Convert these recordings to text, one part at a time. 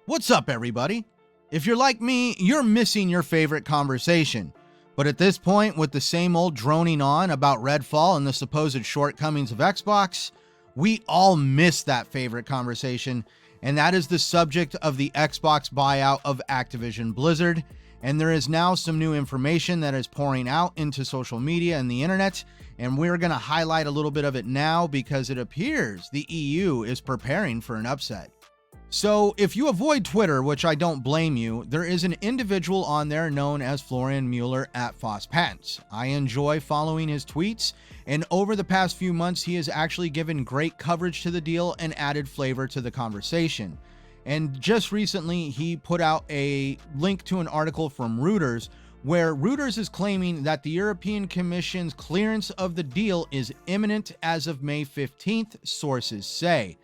What's up, everybody? If you're like me, you're missing your favorite conversation. But at this point, with the same old droning on about Redfall and the supposed shortcomings of Xbox, we all miss that favorite conversation, and that is the subject of the Xbox buyout of Activision Blizzard. And there is now some new information that is pouring out into social media and the internet, and we're going to highlight a little bit of it now because it appears the EU is preparing for an upset. So if you avoid Twitter, which I don't blame you, there is an individual on there known as Florian Mueller at Foss Patents. I enjoy following his tweets, and over the past few months, he has actually given great coverage to the deal and added flavor to the conversation. And just recently, he put out a link to an article from Reuters, where Reuters is claiming that the European Commission's clearance of the deal is imminent as of May 15th, sources say.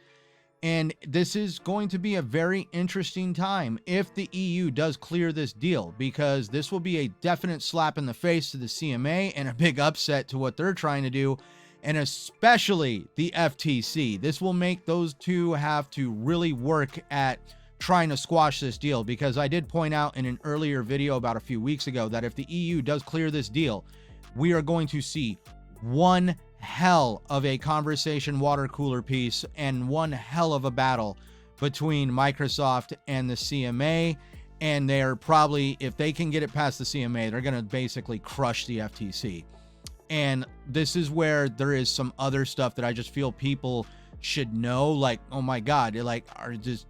And this is going to be a very interesting time if the EU does clear this deal, because this will be a definite slap in the face to the CMA and a big upset to what they're trying to do, and especially the FTC. This will make those two have to really work at trying to squash this deal, because I did point out in an earlier video about a few weeks ago that if the EU does clear this deal, we are going to see one hell of a conversation water cooler piece and one hell of a battle between Microsoft and the CMA. And they're probably, if they can get it past the CMA, they're going to basically crush the FTC. And this is where there is some other stuff that I just feel people should know, like, oh my God, like,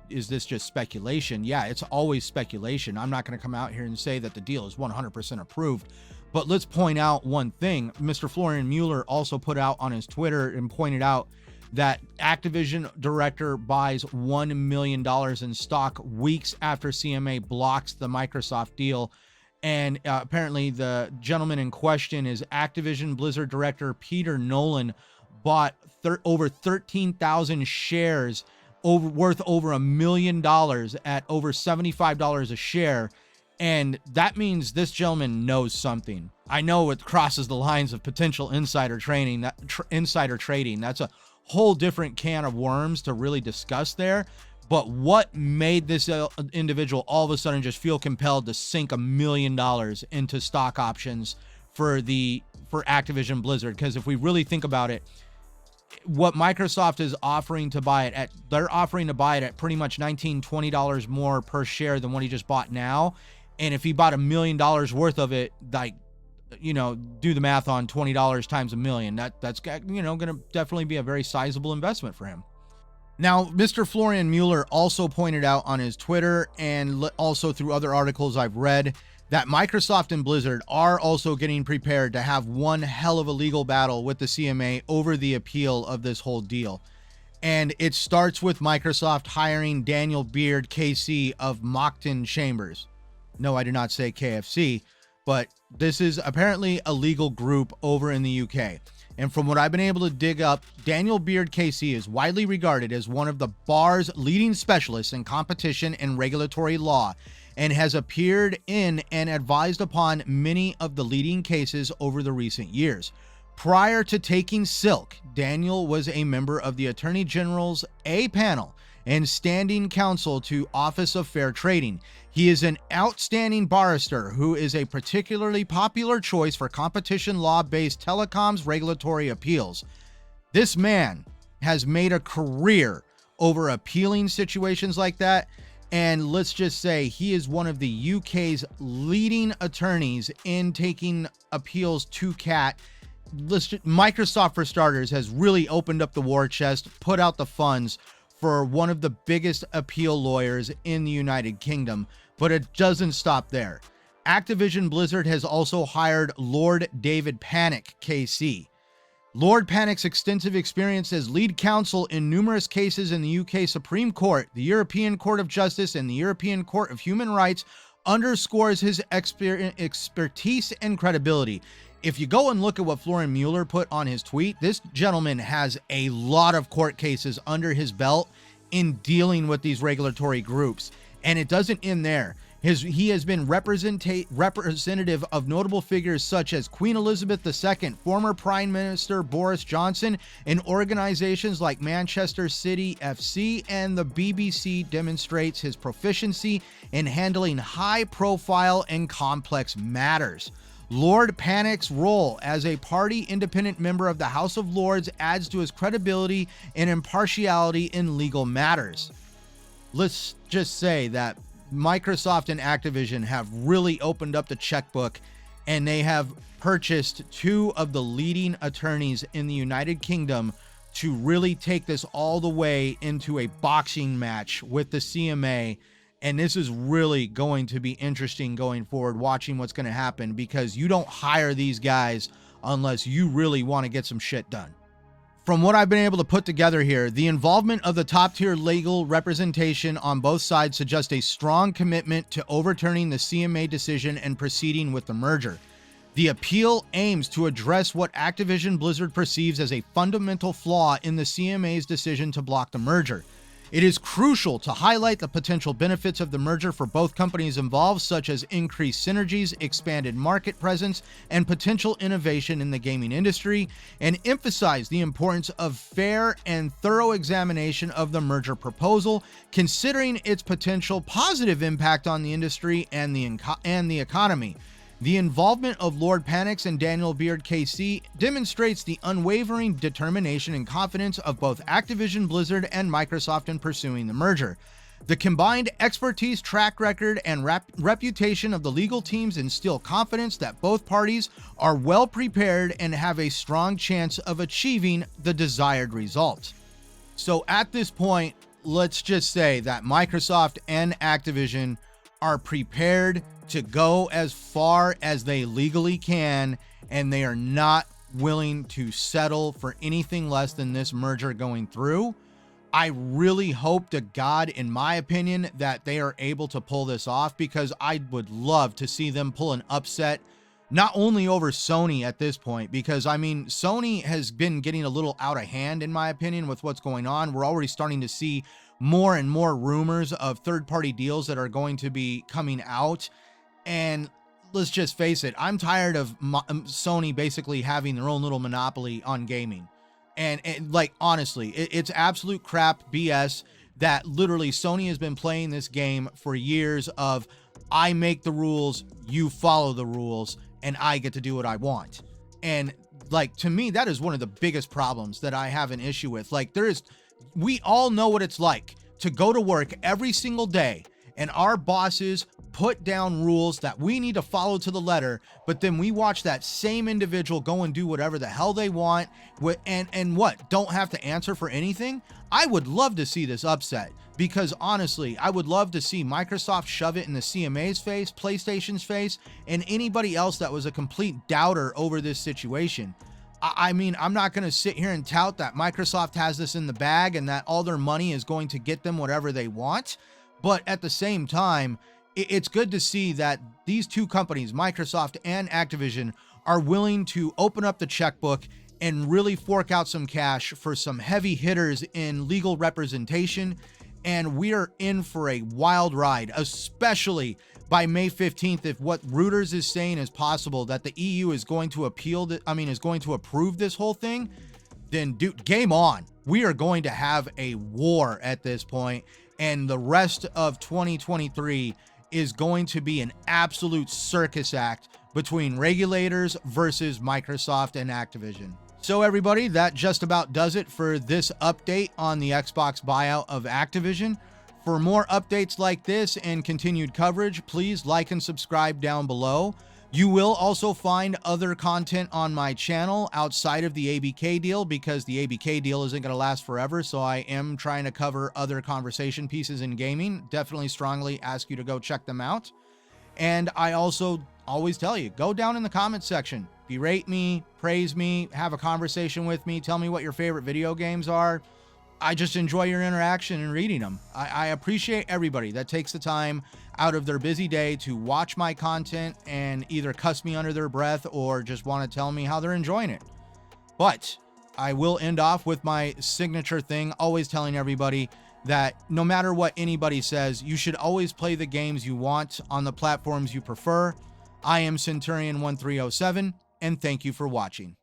is this just speculation? Yeah, it's always speculation. I'm not going to come out here and say that the deal is 100% approved. But let's point out one thing. Mr. Florian Mueller also put out on his Twitter and pointed out that Activision director buys $1 million in stock weeks after CMA blocks the Microsoft deal. And apparently the gentleman in question is Activision Blizzard director Peter Nolan, bought over 13,000 shares worth over $1 million at over $75 a share. And that means this gentleman knows something. I know it crosses the lines of potential insider trading. That's a whole different can of worms to really discuss there. But what made this individual all of a sudden just feel compelled to sink $1 million into stock options for Activision Blizzard? Because if we really think about it, what Microsoft is offering to buy it at, they're offering to buy it at pretty much $19, $20 more per share than what he just bought now. And if he bought $1 million worth of it, like, you know, do the math on $20 times $1 million. That's you know, going to definitely be a very sizable investment for him. Now, Mr. Florian Mueller also pointed out on his Twitter and also through other articles I've read that Microsoft and Blizzard are also getting prepared to have one hell of a legal battle with the CMA over the appeal of this whole deal. And it starts with Microsoft hiring Daniel Beard, KC of Moncton Chambers. No, I did not say KFC, but this is apparently a legal group over in the UK. And from what I've been able to dig up, Daniel Beard KC is widely regarded as one of the bar's leading specialists in competition and regulatory law, and has appeared in and advised upon many of the leading cases over the recent years. Prior to taking Silk, Daniel was a member of the Attorney General's A panel and standing counsel to Office of Fair Trading. He is an outstanding barrister who is a particularly popular choice for competition law-based telecoms regulatory appeals. This man has made a career over appealing situations like that, and let's just say he is one of the UK's leading attorneys in taking appeals to CAT. Microsoft, for starters, has really opened up the war chest, put out the funds for one of the biggest appeal lawyers in the United Kingdom, but it doesn't stop there. Activision Blizzard has also hired Lord David Panic, KC. Lord Panic's extensive experience as lead counsel in numerous cases in the UK Supreme Court, the European Court of Justice, and the European Court of Human Rights underscores his expertise and credibility. If you go and look at what Florian Mueller put on his tweet, this gentleman has a lot of court cases under his belt in dealing with these regulatory groups. And it doesn't end there. He has been representative of notable figures such as Queen Elizabeth II, former Prime Minister Boris Johnson, and organizations like Manchester City FC, and the BBC demonstrates his proficiency in handling high-profile and complex matters. Lord Panic's role as a party independent member of the House of Lords adds to his credibility and impartiality in legal matters. Let's just say that Microsoft and Activision have really opened up the checkbook, and they have purchased two of the leading attorneys in the United Kingdom to really take this all the way into a boxing match with the CMA. And this is really going to be interesting going forward, watching what's going to happen, because you don't hire these guys unless you really want to get some shit done. From what I've been able to put together here, the involvement of the top-tier legal representation on both sides suggests a strong commitment to overturning the CMA decision and proceeding with the merger. The appeal aims to address what Activision Blizzard perceives as a fundamental flaw in the CMA's decision to block the merger. It is crucial to highlight the potential benefits of the merger for both companies involved, such as increased synergies, expanded market presence, and potential innovation in the gaming industry, and emphasize the importance of fair and thorough examination of the merger proposal, considering its potential positive impact on the industry and the economy. The involvement of Lord Panic's and Daniel Beard KC demonstrates the unwavering determination and confidence of both Activision Blizzard and Microsoft in pursuing the merger. The combined expertise, track record, and reputation of the legal teams instill confidence that both parties are well prepared and have a strong chance of achieving the desired result. So at this point, let's just say that Microsoft and Activision are prepared to go as far as they legally can, and they are not willing to settle for anything less than this merger going through. I really hope to God, in my opinion, that they are able to pull this off, because I would love to see them pull an upset, not only over Sony at this point, because I mean, Sony has been getting a little out of hand, in my opinion, with what's going on. We're already starting to see more and more rumors of third-party deals that are going to be coming out. And let's just face it, I'm tired of Sony basically having their own little monopoly on gaming. And like, honestly, it's absolute crap BS that literally Sony has been playing this game for years of, I make the rules, you follow the rules, and I get to do what I want. And like, to me, that is one of the biggest problems that I have an issue with. Like, we all know what it's like to go to work every single day and our bosses put down rules that we need to follow to the letter, but then we watch that same individual go and do whatever the hell they want and what, don't have to answer for anything. I would love to see this upset, because honestly, I would love to see Microsoft shove it in the CMA's face, PlayStation's face, and anybody else that was a complete doubter over this situation. I mean, I'm not going to sit here and tout that Microsoft has this in the bag and that all their money is going to get them whatever they want. But at the same time, it's good to see that these two companies, Microsoft and Activision, are willing to open up the checkbook and really fork out some cash for some heavy hitters in legal representation. And we are in for a wild ride, especially by May 15th, if what Reuters is saying is possible, that the EU is going to is going to approve this whole thing, then dude, game on. We are going to have a war at this point, and the rest of 2023 is going to be an absolute circus act between regulators versus Microsoft and Activision. So everybody, that just about does it for this update on the Xbox buyout of Activision. For more updates like this and continued coverage, please like and subscribe down below. You will also find other content on my channel outside of the ABK deal, because the ABK deal isn't going to last forever, so I am trying to cover other conversation pieces in gaming. Definitely strongly ask you to go check them out. And I also always tell you, go down in the comments section, berate me, praise me, have a conversation with me, tell me what your favorite video games are. I just enjoy your interaction and reading them. I appreciate everybody that takes the time out of their busy day to watch my content and either cuss me under their breath or just want to tell me how they're enjoying it. But I will end off with my signature thing, always telling everybody that no matter what anybody says, you should always play the games you want on the platforms you prefer. I am Centurion 1307, and thank you for watching.